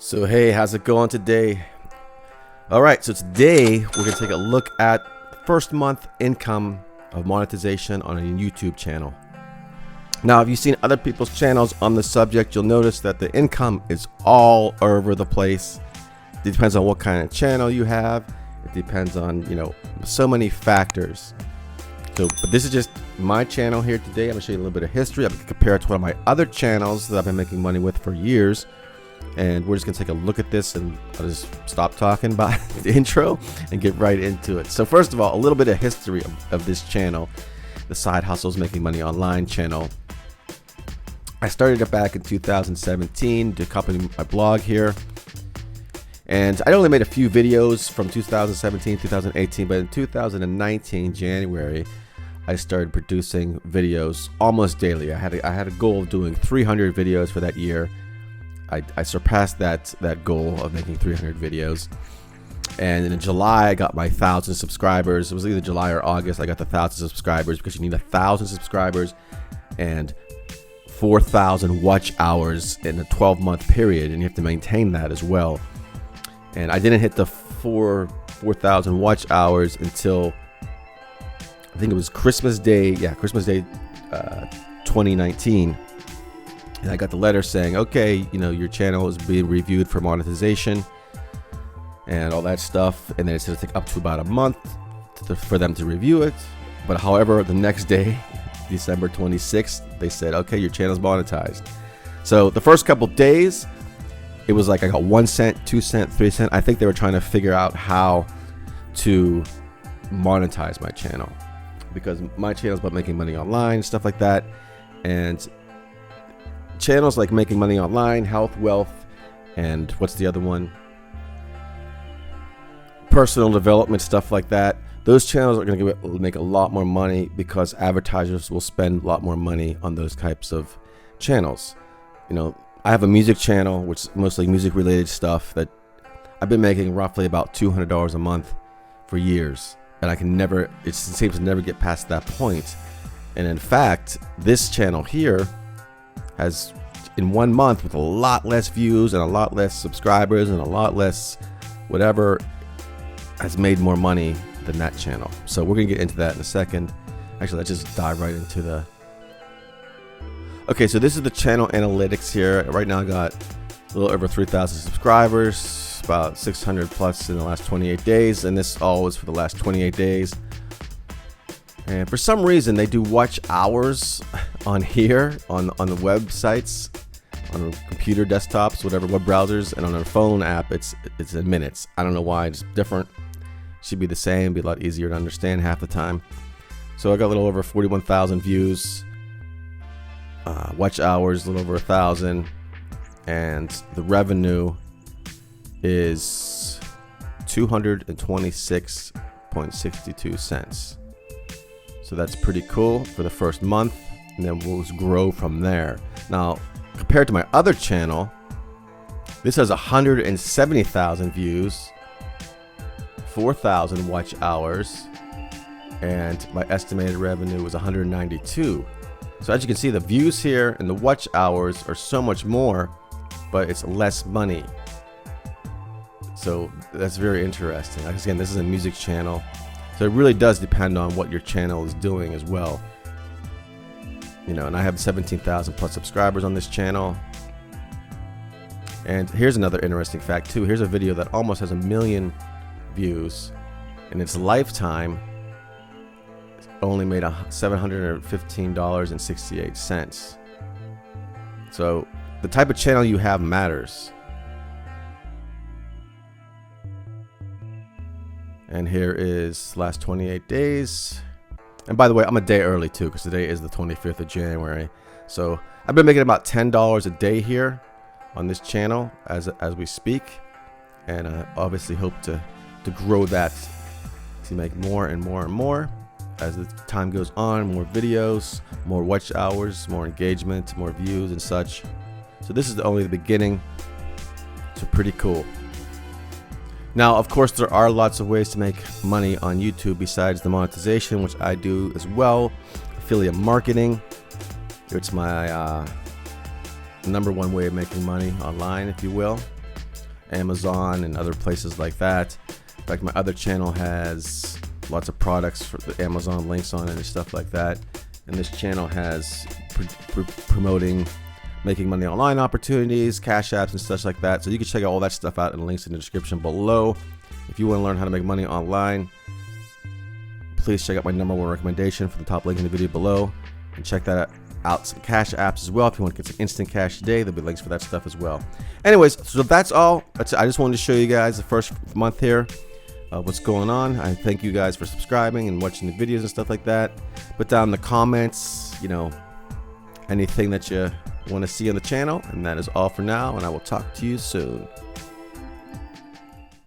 So hey, how's it going today? Alright, so today we're going to take a look at first month income of monetization on a YouTube channel. Now, if you've seen other people's channels on the subject, you'll notice that the income is all over the place. It depends on what kind of channel you have. It depends on, so many factors. But this is just my channel here today. I'm going to show you a little bit of history. I'm going to compare it to one of my other channels that I've been making money with for years. And we're just going to take a look at this, and I'll just stop talking about the intro and get right into it. So first of all, a little bit of history of this channel, the Side Hustles Making Money Online channel. I started it back in 2017 to accompany my blog here. And I only made a few videos from 2017, 2018, but in 2019, January, I started producing videos almost daily. I had a goal of doing 300 videos for that year. I surpassed that goal of making 300 videos. And in July, I got my 1,000 subscribers. It was either July or August. I got the 1,000 subscribers because you need 1,000 subscribers and 4,000 watch hours in a 12-month period, and you have to maintain that as well. And I didn't hit the 4,000 watch hours until I think it was Christmas Day. Yeah, Christmas Day 2019. And I got the letter saying, okay, your channel is being reviewed for monetization and all that stuff. And then it's going to take up to about a month for them to review it. But however, the next day, December 26th, they said, okay, your channel's monetized. So the first couple days, it was like I got 1 cent, 2 cent, 3 cent. I think they were trying to figure out how to monetize my channel, because my channel is about making money online, stuff like that. And channels like Making Money Online, Health, Wealth, and what's the other one? Personal development, stuff like that. Those channels are going to make a lot more money because advertisers will spend a lot more money on those types of channels. I have a music channel, which is mostly music related stuff, that I've been making roughly about $200 a month for years. And it seems to never get past that point. And in fact, this channel here has, in 1 month, with a lot less views and a lot less subscribers and a lot less whatever, has made more money than that channel. So we're gonna get into that in a second. Actually, let's just dive right into the... Okay, so this is the channel analytics here. Right now I got a little over 3,000 subscribers, about 600 plus in the last 28 days, and this all was for the last 28 days. And for some reason, they do watch hours on here, on the websites, on computer desktops, whatever, web browsers, and on our phone app, it's in minutes. I don't know why, it's different. Should be the same, be a lot easier to understand half the time. So I got a little over 41,000 views, watch hours, a little over 1,000, and the revenue is 226.62 cents. So that's pretty cool for the first month, and then we'll just grow from there. Now, compared to my other channel, this has 170,000 views, 4,000 watch hours, and my estimated revenue was 192. So as you can see, the views here and the watch hours are so much more, but it's less money. So that's very interesting. Again, this is a music channel. So it really does depend on what your channel is doing as well. And I have 17,000 plus subscribers on this channel. And here's another interesting fact too. Here's a video that almost has 1 million views. In its lifetime, it's only made $715.68. So the type of channel you have matters. And here is last 28 days. And by the way, I'm a day early too, because today is the 25th of January. So I've been making about $10 a day here on this channel as we speak. And I obviously hope to grow that, to make more and more and more as the time goes on. More videos, more watch hours, more engagement, more views and such. So this is only the beginning. So pretty cool. Now, of course, there are lots of ways to make money on YouTube besides the monetization, which I do as well. Affiliate marketing. It's my #1 way of making money online, if you will. Amazon and other places like that. In fact, my other channel has lots of products for the Amazon links on it and stuff like that. And this channel has promoting making money online opportunities, cash apps, and stuff like that. So you can check out all that stuff out in the links in the description below. If you want to learn how to make money online, please check out my #1 recommendation for the top link in the video below, and check that out. Some cash apps as well. If you want to get some instant cash today, there'll be links for that stuff as well. Anyways, so that's all. I just wanted to show you guys the first month here, what's going on. I thank you guys for subscribing and watching the videos and stuff like that. Put down in the comments, you know, anything that you want to see on the channel. And that is all for now, and I will talk to you soon.